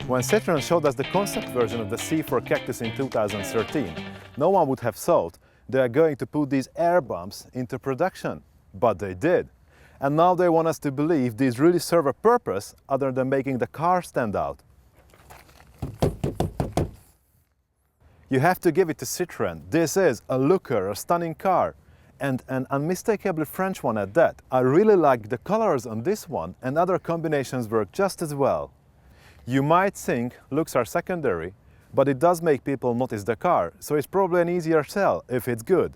When Citroën showed us the concept version of the C4 Cactus in 2013, no one would have thought they are going to put these air bumps into production, but they did. And now they want us to believe these really serve a purpose other than making the car stand out. You have to give it to Citroën. This is a looker, a stunning car, and an unmistakably French one at that. I really like the colors on this one, and other combinations work just as well. You might think looks are secondary, but it does make people notice the car, so it's probably an easier sell if it's good.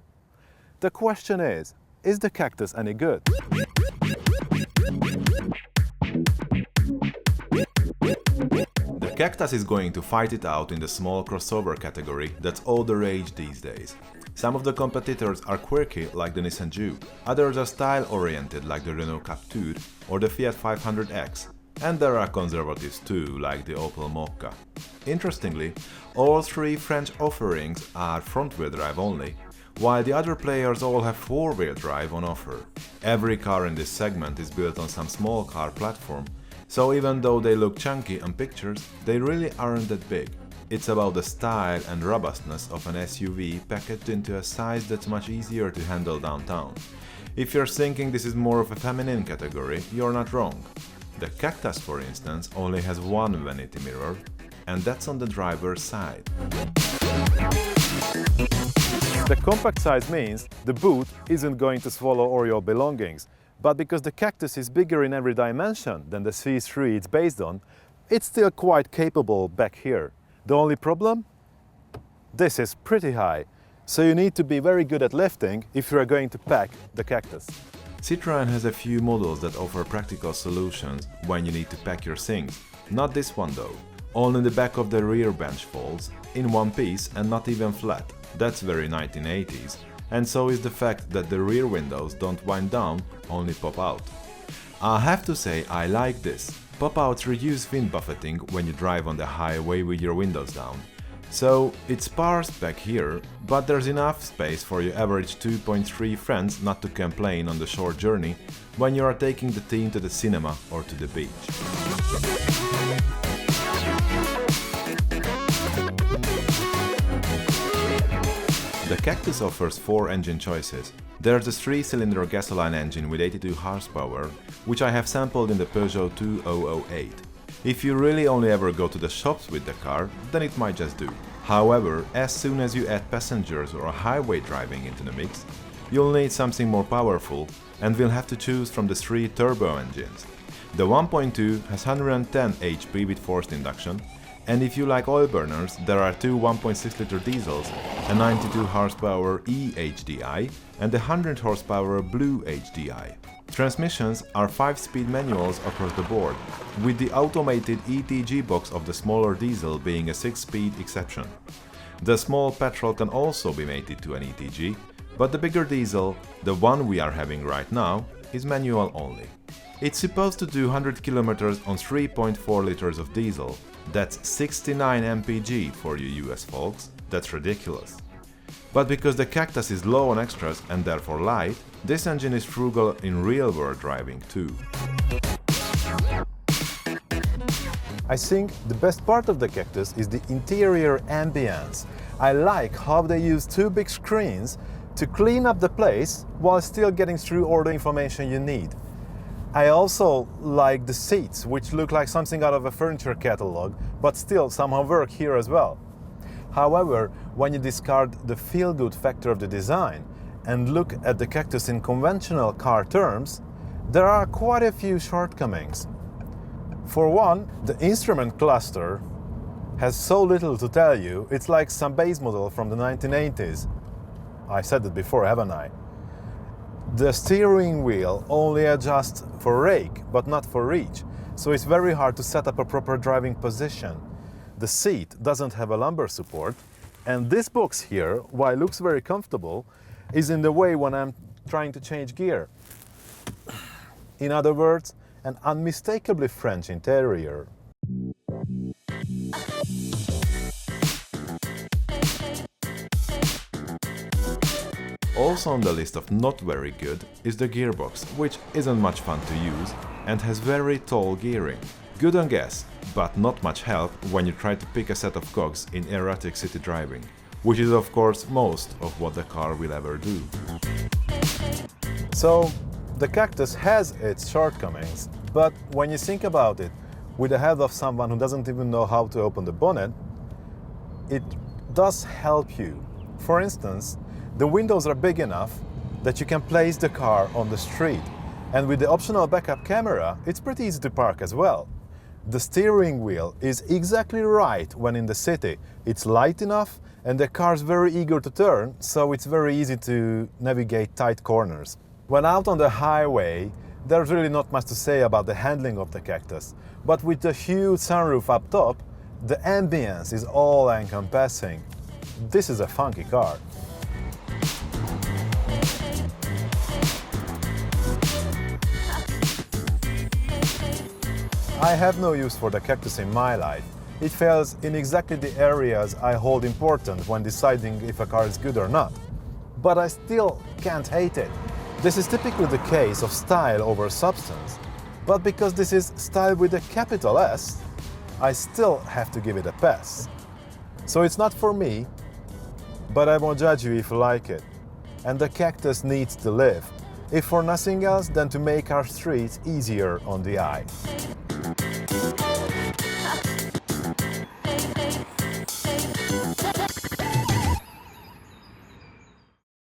The question is the Cactus any good? The Cactus is going to fight it out in the small crossover category that's all the rage these days. Some of the competitors are quirky like the Nissan Juke, others are style-oriented like the Renault Captur or the Fiat 500X, and there are conservatives too, like the Opel Mokka. Interestingly, all three French offerings are front-wheel drive only, while the other players all have four-wheel drive on offer. Every car in this segment is built on some small car platform, so even though they look chunky on pictures, they really aren't that big. It's about the style and robustness of an SUV packaged into a size that's much easier to handle downtown. If you're thinking this is more of a feminine category, you're not wrong. The Cactus, for instance, only has one vanity mirror, and that's on the driver's side. The compact size means the boot isn't going to swallow all your belongings, but because the Cactus is bigger in every dimension than the C3 it's based on, it's still quite capable back here. The only problem? This is pretty high, so you need to be very good at lifting if you are going to pack the Cactus. Citroën has a few models that offer practical solutions when you need to pack your things. Not this one though. Only the back of the rear bench folds, in one piece and not even flat. That's very 1980s. And so is the fact that the rear windows don't wind down, only pop out. I have to say I like this. Pop-outs reduce wind buffeting when you drive on the highway with your windows down. So it's sparse back here, but there's enough space for your average 2.3 friends not to complain on the short journey when you are taking the team to the cinema or to the beach. The Cactus offers 4 engine choices. There's the 3-cylinder gasoline engine with 82 horsepower, which I have sampled in the Peugeot 2008. If you really only ever go to the shops with the car, then it might just do. However, as soon as you add passengers or highway driving into the mix, you'll need something more powerful and will have to choose from the 3 turbo engines. The 1.2 has 110 HP with forced induction, and if you like oil burners, there are 2 1.6-liter diesels, a 92 horsepower E-HDI and a 100 horsepower Blue HDI. Transmissions are 5-speed manuals across the board, with the automated ETG box of the smaller diesel being a 6-speed exception. The small petrol can also be mated to an ETG, but the bigger diesel, the one we are having right now, is manual only. It's supposed to do 100 kilometers on 3.4 liters of diesel. That's 69 mpg for you US folks. That's ridiculous. But because the Cactus is low on extras and therefore light, this engine is frugal in real-world driving too. I think the best part of the Cactus is the interior ambience. I like how they use 2 big screens to clean up the place while still getting through all the information you need. I also like the seats, which look like something out of a furniture catalog, but still somehow work here as well. However, when you discard the feel-good factor of the design and look at the Cactus in conventional car terms, there are quite a few shortcomings. For one, the instrument cluster has so little to tell you, it's like some base model from the 1980s. I said it before, haven't I? The steering wheel only adjusts for rake, but not for reach, so it's very hard to set up a proper driving position. The seat doesn't have a lumbar support, and this box here, while it looks very comfortable, is in the way when I'm trying to change gear. In other words, an unmistakably French interior. Also on the list of not very good is the gearbox, which isn't much fun to use and has very tall gearing. Good on gas, but not much help when you try to pick a set of cogs in erratic city driving, which is of course most of what the car will ever do. So, the Cactus has its shortcomings, but when you think about it, with the help of someone who doesn't even know how to open the bonnet, it does help you. For instance, the windows are big enough that you can place the car on the street, and with the optional backup camera, it's pretty easy to park as well. The steering wheel is exactly right when in the city. It's light enough and the car's very eager to turn, so it's very easy to navigate tight corners. When out on the highway, there's really not much to say about the handling of the Cactus, but with the huge sunroof up top, the ambience is all-encompassing. This is a funky car. I have no use for the Cactus in my life. It fails in exactly the areas I hold important when deciding if a car is good or not. But I still can't hate it. This is typically the case of style over substance. But because this is style with a capital S, I still have to give it a pass. So it's not for me, but I won't judge you if you like it. And the Cactus needs to live, if for nothing else than to make our streets easier on the eye.